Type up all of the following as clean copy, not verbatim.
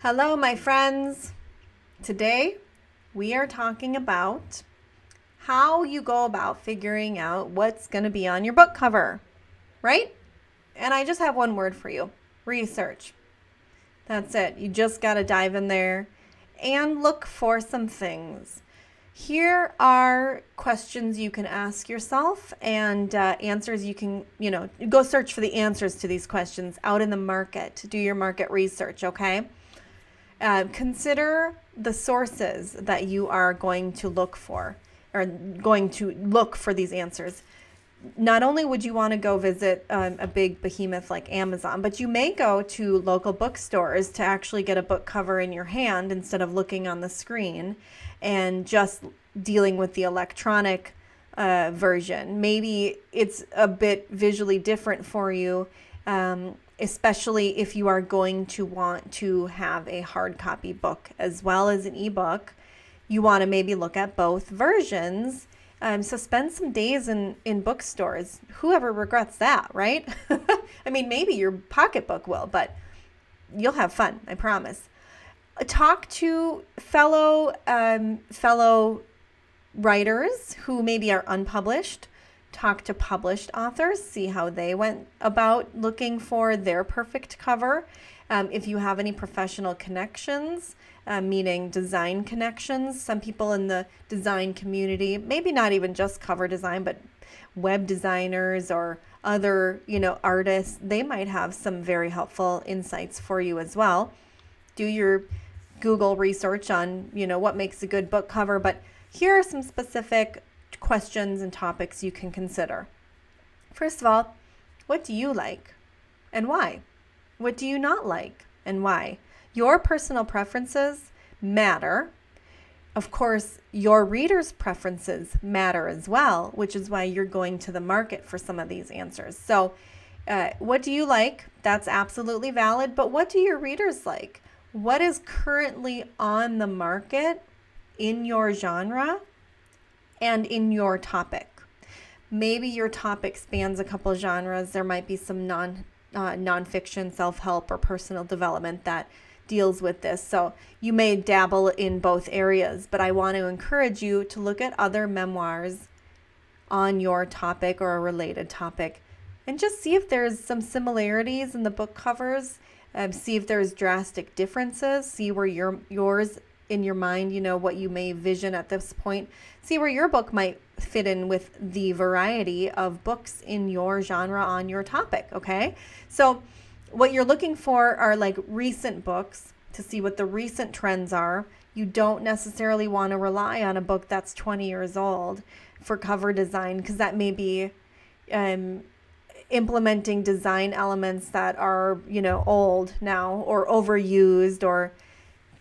Hello, my friends. Today we are talking about how you go about figuring out what's going to be on your book cover, right? And I just have one word for you: research. That's it. You just got to dive in there and look for some things. Here are questions you can ask yourself and answers you can, go search for the answers to these questions out in the market. Do your market research, okay? Consider the sources that you are going to look for or going to look for these answers. Not only would you want to go visit a big behemoth like Amazon, but you may go to local bookstores to actually get a book cover in your hand instead of looking on the screen and just dealing with the electronic version. Maybe it's a bit visually different for you, especially if you are going to want to have a hard copy book as well as an ebook. You want to maybe look at both versions. So spend some days in bookstores. Whoever regrets that, right? I mean, maybe your pocketbook will, but you'll have fun, I promise. Talk to fellow writers who maybe are unpublished. Talk to published authors, see how they went about looking for their perfect cover. If you have any professional connections, meaning design connections, some people in the design community, maybe not even just cover design, but web designers or other, artists, they might have some very helpful insights for you as well. Do your Google research on, what makes a good book cover, but here are some specific questions and topics you can consider. First of all, what do you like and why? What do you not like and why? Your personal preferences matter. Of course, your readers' preferences matter as well, which is why you're going to the market for some of these answers. So, what do you like? That's absolutely valid. But what do your readers like? What is currently on the market in your genre and in your topic? Maybe your topic spans a couple genres. There might be some nonfiction, self-help, or personal development that deals with this. So you may dabble in both areas, but I want to encourage you to look at other memoirs on your topic or a related topic and just see if there's some similarities in the book covers. See if there's drastic differences. See where yours in your mind, what you may vision at this point. See where your book might fit in with the variety of books in your genre on your topic, okay? So what you're looking for are like recent books to see what the recent trends are. You don't necessarily want to rely on a book that's 20 years old for cover design, because that may be implementing design elements that are, old now or overused, or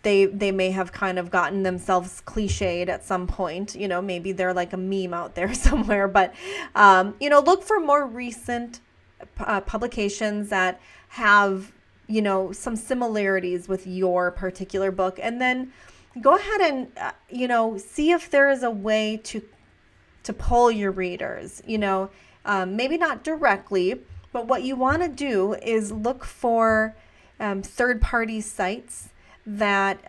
they may have kind of gotten themselves cliched at some point. Maybe they're like a meme out there somewhere. But, look for more recent publications that have, some similarities with your particular book. And then go ahead and, see if there is a way to pull your readers, maybe not directly, but what you want to do is look for third-party sites that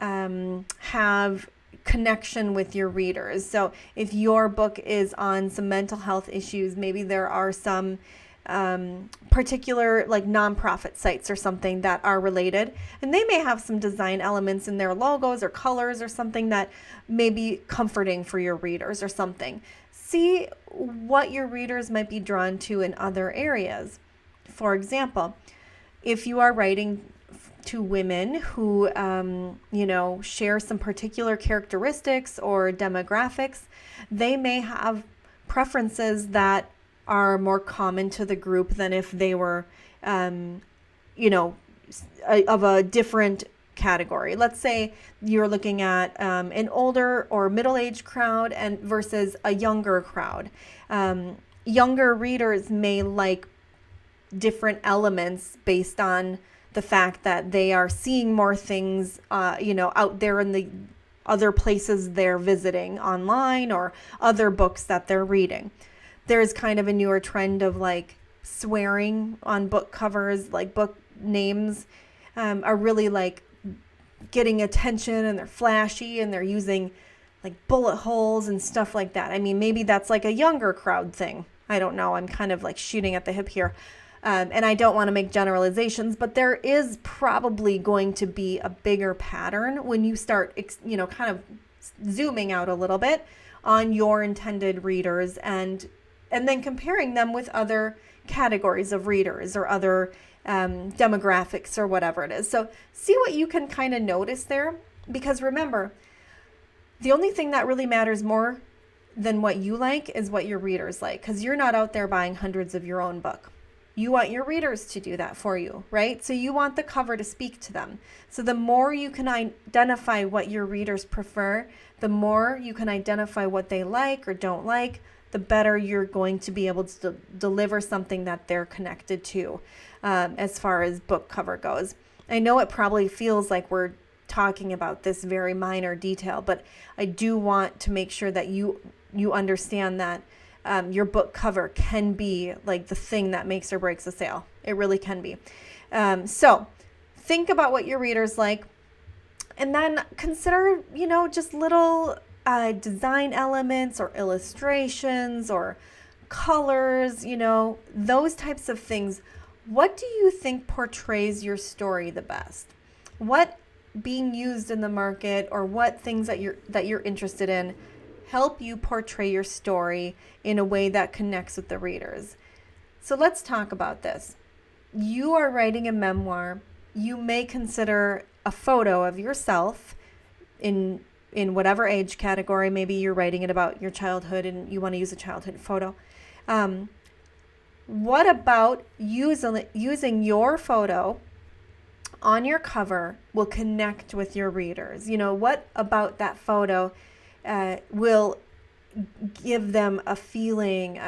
have connection with your readers. So if your book is on some mental health issues, maybe there are some particular like nonprofit sites or something that are related, and they may have some design elements in their logos or colors or something that may be comforting for your readers or something. See what your readers might be drawn to in other areas. For example, if you are writing to women who, share some particular characteristics or demographics, they may have preferences that are more common to the group than if they were, of a different category. Let's say you're looking at an older or middle-aged crowd and versus a younger crowd. Younger readers may like different elements based on the fact that they are seeing more things, out there in the other places they're visiting online or other books that they're reading. There's kind of a newer trend of like swearing on book covers, like book names are really like getting attention and they're flashy and they're using like bullet holes and stuff like that. I mean, maybe that's like a younger crowd thing. I don't know. I'm kind of like shooting at the hip here. And I don't want to make generalizations, but there is probably going to be a bigger pattern when you start, kind of zooming out a little bit on your intended readers and then comparing them with other categories of readers or other demographics or whatever it is. So see what you can kind of notice there, because remember, the only thing that really matters more than what you like is what your readers like, because you're not out there buying hundreds of your own book. You want your readers to do that for you, right? So you want the cover to speak to them. So the more you can identify what your readers prefer, the more you can identify what they like or don't like, the better you're going to be able to deliver something that they're connected to as far as book cover goes. I know it probably feels like we're talking about this very minor detail, but I do want to make sure that you understand that your book cover can be like the thing that makes or breaks a sale. It really can be. So think about what your readers like, and then consider, just little design elements or illustrations or colors, those types of things. What do you think portrays your story the best? What being used in the market or what things that you're interested in help you portray your story in a way that connects with the readers? So let's talk about this. You are writing a memoir. You may consider a photo of yourself in whatever age category. Maybe you're writing it about your childhood and you want to use a childhood photo. What about using your photo on your cover will connect with your readers? What about that photo will give them a feeling,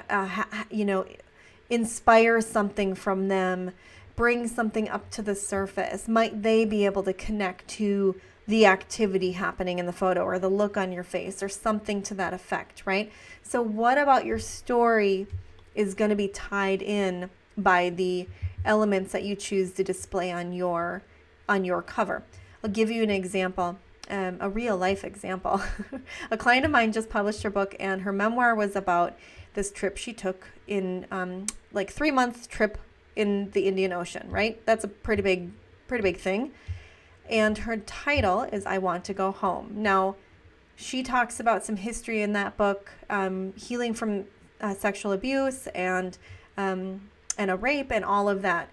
inspire something from them, bring something up to the surface? Might they be able to connect to the activity happening in the photo or the look on your face or something to that effect, right? So what about your story is going to be tied in by the elements that you choose to display on your cover? I'll give you an example. A real life example. A client of mine just published her book, and her memoir was about this trip she took in 3-month trip in the Indian Ocean, right? That's a pretty big thing. And her title is I Want to Go Home. Now, she talks about some history in that book, healing from sexual abuse and a rape and all of that.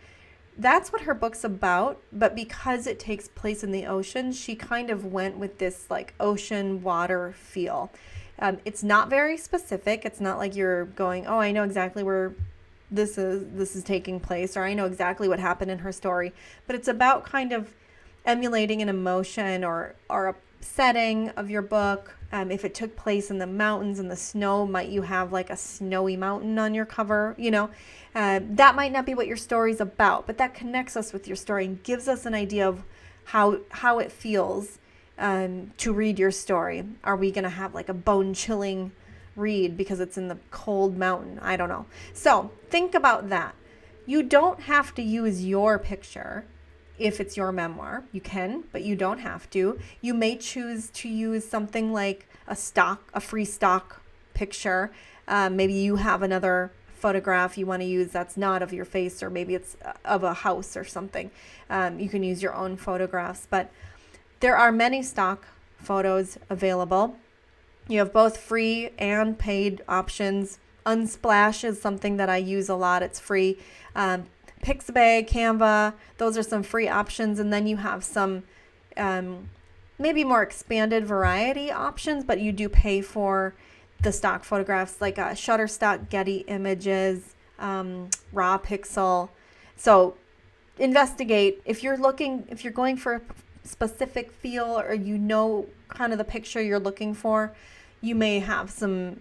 That's what her book's about, but because it takes place in the ocean, she kind of went with this like ocean water feel. It's not very specific. It's not like you're going, oh, I know exactly where this is taking place, or I know exactly what happened in her story. But it's about kind of emulating an emotion or a setting of your book. If it took place in the mountains and the snow, might you have like a snowy mountain on your cover? That might not be what your story's about, but that connects us with your story and gives us an idea of how it feels to read your story. Are we going to have like a bone-chilling read because it's in the cold mountain? I don't know. So think about that. You don't have to use your picture if it's your memoir. You can, but you don't have to. You may choose to use something like a free stock picture. Maybe you have another photograph you want to use that's not of your face, or maybe it's of a house or something. You can use your own photographs, but there are many stock photos available. You have both free and paid options. Unsplash is something that I use a lot. It's free. Pixabay, Canva, those are some free options. And then you have some maybe more expanded variety options, but you do pay for the stock photographs like Shutterstock, Getty Images, Raw Pixel. So investigate. If you're going for a specific feel, or kind of the picture you're looking for, you may have some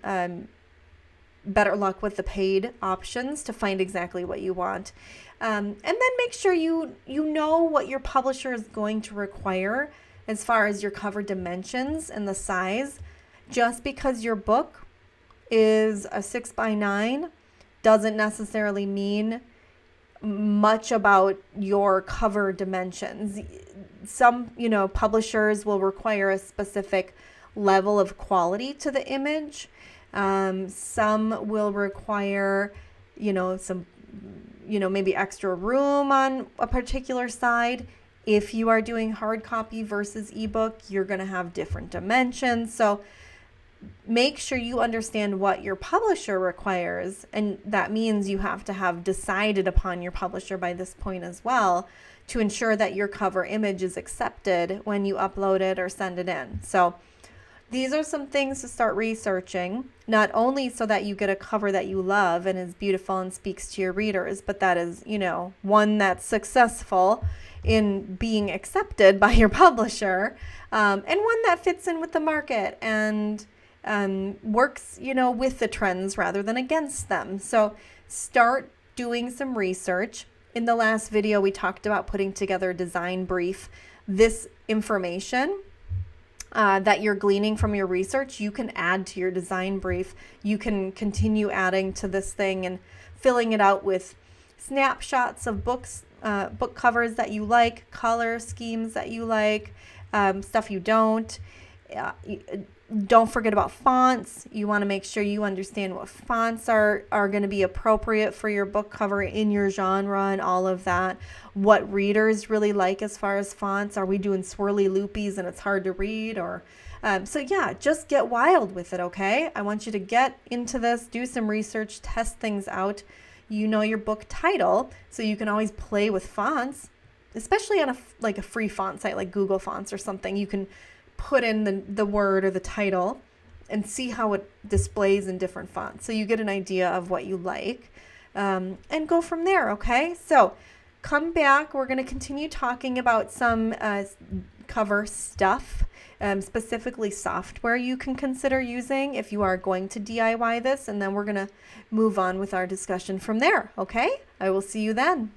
better luck with the paid options to find exactly what you want. And then make sure you know what your publisher is going to require as far as your cover dimensions and the size. Just because your book is a 6x9 doesn't necessarily mean much about your cover dimensions. some, publishers will require a specific level of quality to the image. Some will require, some, maybe extra room on a particular side. If you are doing hard copy versus ebook, you're going to have different dimensions. So make sure you understand what your publisher requires. And that means you have to have decided upon your publisher by this point as well, to ensure that your cover image is accepted when you upload it or send it in. So these are some things to start researching, not only so that you get a cover that you love and is beautiful and speaks to your readers, but that is, one that's successful in being accepted by your publisher, and one that fits in with the market and works, with the trends rather than against them. So start doing some research. In the last video, we talked about putting together a design brief. This information that you're gleaning from your research, you can add to your design brief. You can continue adding to this thing and filling it out with snapshots of books, book covers that you like, color schemes that you like, stuff you don't. Don't forget about fonts. You want to make sure you understand what fonts are going to be appropriate for your book cover in your genre and all of that. What readers really like as far as fonts. Are we doing swirly loopies and it's hard to read? Or so yeah, just get wild with it, okay? I want you to get into this, do some research, test things out. You know your book title, so you can always play with fonts, especially on a free font site like Google Fonts or something. You can put in the word or the title and see how it displays in different fonts. So you get an idea of what you like, and go from there, okay? So come back. We're going to continue talking about some cover stuff, specifically software you can consider using if you are going to DIY this, and then we're going to move on with our discussion from there, okay? I will see you then.